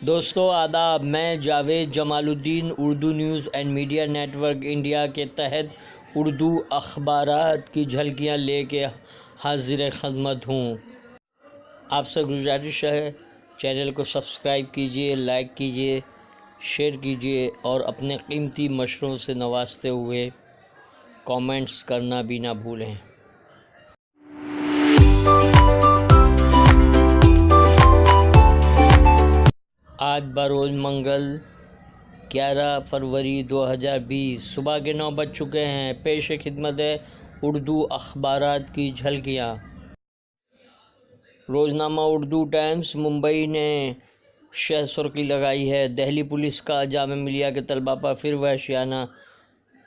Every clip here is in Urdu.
دوستو آداب، میں Javed Jamal Uddin Urdu news and media network India کے تحت اردو اخبارات کی جھلکیاں لے کے حاضر خدمت ہوں۔ آپ سے گزارش ہے چینل کو سبسکرائب کیجئے، لائک کیجئے، شیئر کیجئے اور اپنے قیمتی مشوروں سے نوازتے ہوئے کامنٹس کرنا بھی نہ بھولیں۔ آج بروز منگل 11 فروری 2020 صبح کے 9 بج چکے ہیں۔ پیش خدمت ہے اردو اخبارات کی جھلکیاں۔ روزنامہ اردو ٹائمز ممبئی نے شہ سرخی لگائی ہے، دہلی پولیس کا جامعہ ملیہ کے طلباء پر پھر وحشیانہ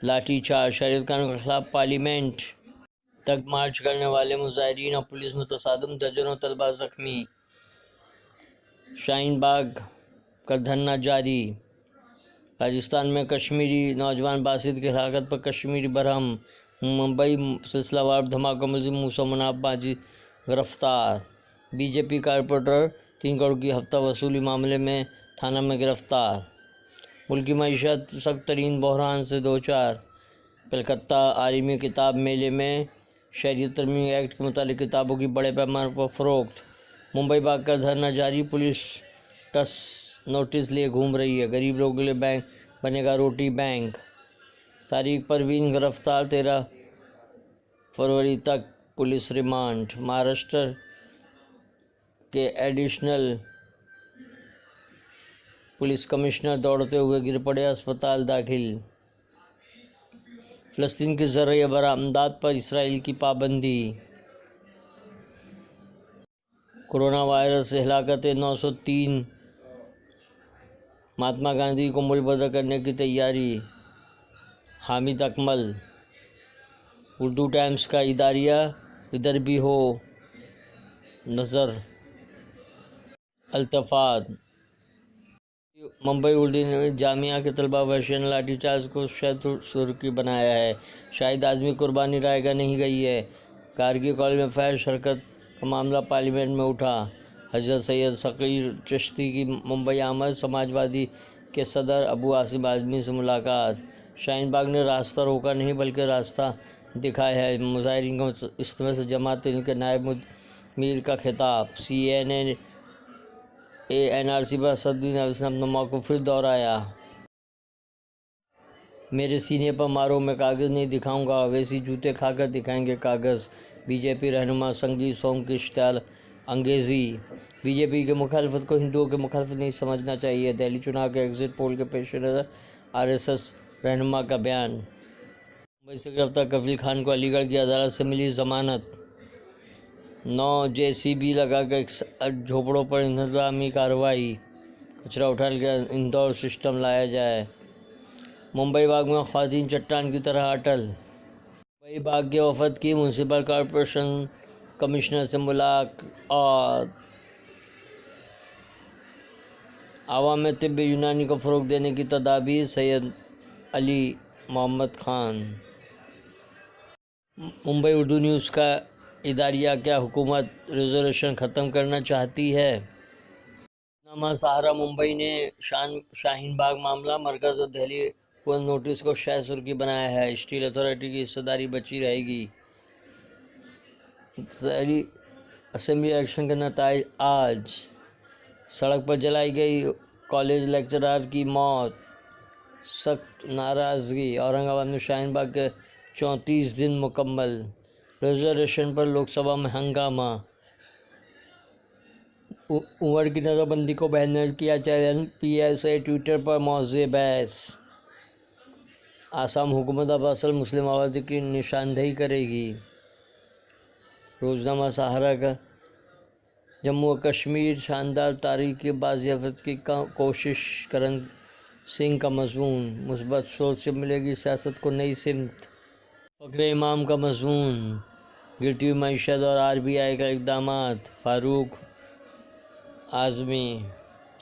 لاٹھی چارج، شہریت قانون کے خلاف پارلیمنٹ تک مارچ کرنے والے مظاہرین اور پولیس میں تصادم، درجنوں طلباء زخمی، شاہین باغ کا دھرنا جاری۔ راجستھان میں کشمیری نوجوان باسط کی ہلاکت پر کشمیری برہم، ممبئی سلسلہ وار دھماکوں ملزم موسیٰ مناب ماجد گرفتار، بی جے پی کارپوریٹر 3 کروڑ کی ہفتہ وصولی معاملے میں تھانہ میں گرفتار، ملکی معیشت سخت ترین بحران سے دوچار، کلکتہ عالمی کتاب میلے میں شہریت ترمیمی ایکٹ کے متعلق کتابوں کی بڑے پیمانے پر فروخت، ممبئی باغ کا دھرنا جاری، پولیس ٹس نوٹس لیے گھوم رہی ہے، غریب لوگوں کے لیے بینک بنے گا روٹی بینک، طارق پروین گرفتار، 13 فروری تک پولیس ریمانڈ، مہاراشٹر کے ایڈیشنل پولیس کمشنر دوڑتے ہوئے گر پڑے، اسپتال داخل، فلسطین کی زرعی برآمدات پر اسرائیل کی پابندی، کورونا وائرس سے ہلاکتیں 903، مہاتما گاندھی کو ملک بدر کرنے کی تیاری، حامد اکمل، اردو ٹائمز کا اداریہ ادھر بھی ہو نظر، التفات، ممبئی اردو جامعہ کے طلباء وحشیانہ لاٹھی چارج کو شہ سرخی بنایا ہے، شاہد اعظمی قربانی رائے گاہ نہیں گئی ہے، کارگل کالج میں فحش حرکت کا معاملہ پارلیمنٹ میں اٹھا، حضرت سید ثقیر چشتی کی ممبئی آمد، سماج وادی کے صدر ابو عاصم اعظمی سے ملاقات، شاہین باغ نے راستہ روکا نہیں بلکہ راستہ دکھایا ہے، مظاہرین کو اجتماع سے جماعت تحریک کے نائب میر کا خطاب، این آر سی پر اسدالدین اویسی نے اپنا موقف پھر دہرایا، میرے سینے پر مارو میں کاغذ نہیں دکھاؤں گا، اویسی جوتے کھا کر دکھائیں گے کاغذ، بی جے پی رہنما سنگیت سونگ کی اشتعال انگیزی، بی جے پی کی مخالفت کو ہندوؤں کی مخالفت نہیں سمجھنا چاہیے، دہلی چناؤ کے ایگزٹ پول کے پیش نظر آر ایس ایس رہنما کا بیان، ممبئی سے گرفتار کفیل خان کو علی گڑھ کی عدالت سے ملی ضمانت، 9 جے سی بی لگا کر 61 جھونپڑوں پر انتظامی کارروائی، کچرا اٹھانے کے لیے انڈور سسٹم لایا جائے، ممبئی باغ میں خواتین چٹان کی طرح اٹل، ممبئی باغ کے وفد کی میونسپل کارپوریشن کمشنر سے ملاقات، عوام میں طب یونانی کو فروغ دینے کی تدابیر، سید علی محمد خان، ممبئی اردو نیوز کا اداریہ، کیا حکومت ریزرویشن ختم کرنا چاہتی ہے؟ روزنامہ سہارا ممبئی نے شاہین باغ معاملہ، مرکز اور دہلی حکومت نوٹس کو شہ سرخی بنایا ہے، اسٹیل اتھارٹی کی حصہ داری بچی رہے گی، دہلی اسمبلی الیکشن کے نتائج آج، سڑک پر جلائی گئی کالج لیکچرر کی موت، سخت ناراضگی، اورنگ آباد میں شاہین باغ کے 34 دن مکمل، ریزرویشن پر لوک سبھا میں ہنگامہ، عمر کی نظر بندی کو بین کیا challenge, P S A Twitter پر موضوع بحث، آسام حکومت اب اصل مسلم آبادی کی نشاندہی کرے گی، روزنامہ سہارا کا جموں و کشمیر شاندار تاریخ کی بازیافت کی کوشش، کرن سنگھ کا مضمون، مثبت سوچ سے ملے گی سیاست کو نئی سمت، فخر امام کا مضمون، گرتی ہوئی معیشت اور آر بی آئی کا اقدامات، فاروق اعظمی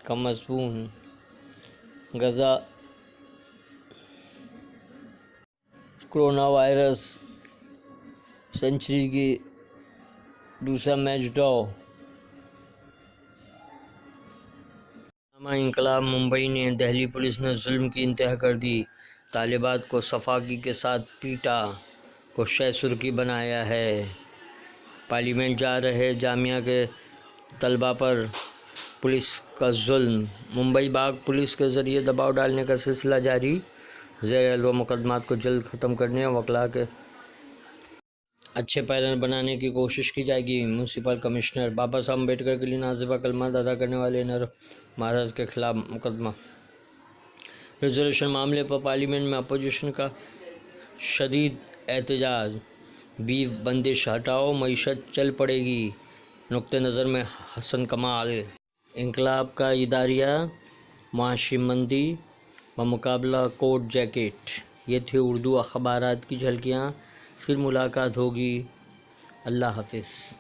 کا مضمون، غزہ کورونا وائرس سنچری کی دوسرا میچ ڈرا، انقلاب ممبئی نے دہلی پولیس نے ظلم کی انتہا کر دی، طالبات کو صفاقی کے ساتھ پیٹا، کو شہ سرخی بنایا ہے۔ پارلیمنٹ جا رہے جامعہ کے طلباء پر پولیس کا ظلم، ممبئی باغ پولیس کے ذریعے دباؤ ڈالنے کا سلسلہ جاری، زیر التوا مقدمات کو جلد ختم کرنے، وکلاء کے اچھے پیرن بنانے کی کوشش کی جائے گی۔ میونسپل کمشنر بابا صاحب امبیڈکر کے لیے نازیبا کلمات ادا کرنے والے نر مہاراج کے خلاف مقدمہ۔ ریزرویشن معاملے پر پارلیمنٹ میں اپوزیشن کا شدید احتجاج، بیف بندش ہٹاؤ معیشت چل پڑے گی، نقطہ نظر میں حسن کمال۔ انقلاب کا اداریہ، معاشی مندی بمقابلہ کوٹ جیکٹ۔ یہ تھی اردو اخبارات کی جھلکیاں، پھر ملاقات ہوگی، اللہ حافظ۔